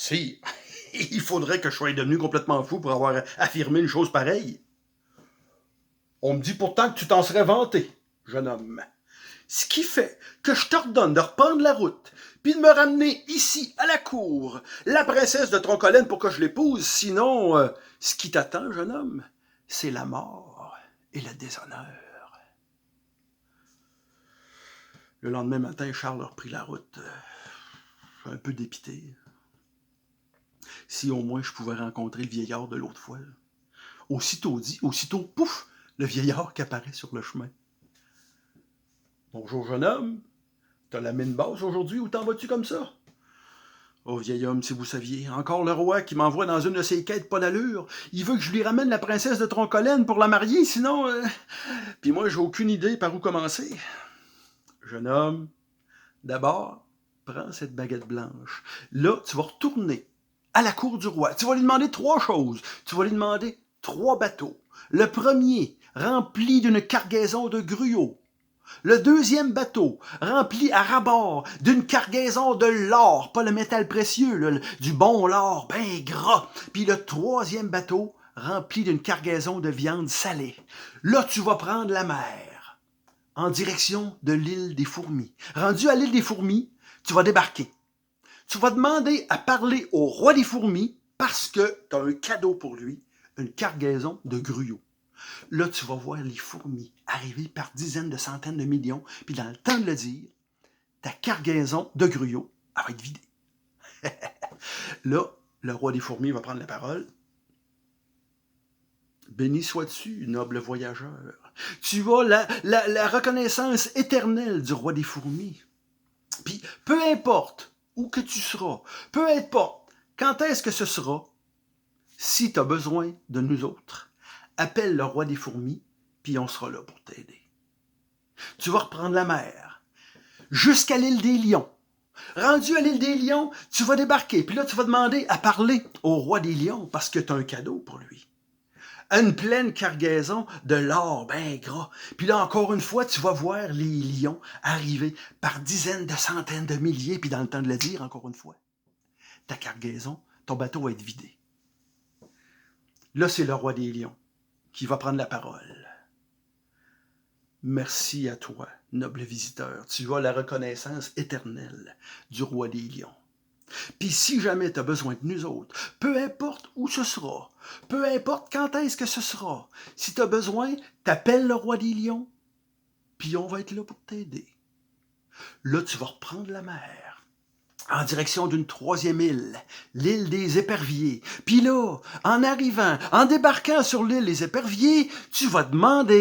Si, il faudrait que je sois devenu complètement fou pour avoir affirmé une chose pareille. On me dit pourtant que tu t'en serais vanté, jeune homme. Ce qui fait que je t'ordonne de reprendre la route, puis de me ramener ici, à la cour, la princesse de Troncolène pour que je l'épouse. Sinon, ce qui t'attend, jeune homme, c'est la mort et le déshonneur. Le lendemain matin, Charles a repris la route, un peu dépité. Si au moins je pouvais rencontrer le vieillard de l'autre fois. Aussitôt dit, aussitôt, pouf, le vieillard qui apparaît sur le chemin. Bonjour, jeune homme. T'as la mine basse aujourd'hui ou t'en vas-tu comme ça? Oh, vieil homme, si vous saviez, encore le roi qui m'envoie dans une de ses quêtes pas d'allure. Il veut que je lui ramène la princesse de Troncolène pour la marier, sinon... Puis moi, j'ai aucune idée par où commencer. Jeune homme, d'abord, prends cette baguette blanche. Là, tu vas retourner à la cour du roi. Tu vas lui demander 3 choses. Tu vas lui demander 3 bateaux. Le premier, rempli d'une cargaison de gruau. Le deuxième bateau, rempli à ras-bord d'une cargaison de l'or, pas le métal précieux, là, du bon lard, ben gras. Puis le troisième bateau, rempli d'une cargaison de viande salée. Là, tu vas prendre la mer en direction de l'île des Fourmis. Rendu à l'île des Fourmis, tu vas débarquer. Tu vas demander à parler au roi des Fourmis parce que tu as un cadeau pour lui, une cargaison de gruau. Là, tu vas voir les fourmis arriver par dizaines de centaines de millions, puis dans le temps de le dire, ta cargaison de gruau, elle va être vidée. Là, le roi des fourmis va prendre la parole. Béni sois-tu, noble voyageur. Tu as la reconnaissance éternelle du roi des fourmis. Puis, peu importe où que tu seras, peu importe quand est-ce que ce sera, si tu as besoin de nous autres, appelle le roi des fourmis, puis on sera là pour t'aider. Tu vas reprendre la mer jusqu'à l'île des Lions. Rendu à l'île des Lions, tu vas débarquer, puis là, tu vas demander à parler au roi des Lions parce que tu as un cadeau pour lui. Une pleine cargaison de l'or ben gras. Puis là, encore une fois, tu vas voir les lions arriver par dizaines de centaines de milliers, puis dans le temps de le dire, encore une fois, ta cargaison, ton bateau va être vidé. Là, c'est le roi des lions qui va prendre la parole. Merci à toi, noble visiteur. Tu as la reconnaissance éternelle du roi des lions. Puis si jamais tu as besoin de nous autres, peu importe où ce sera, peu importe quand est-ce que ce sera, si tu as besoin, t'appelles le roi des lions, puis on va être là pour t'aider. Là, tu vas reprendre la mer en direction d'une 3e île, l'île des Éperviers. Puis là, en arrivant, en débarquant sur l'île des Éperviers, tu vas demander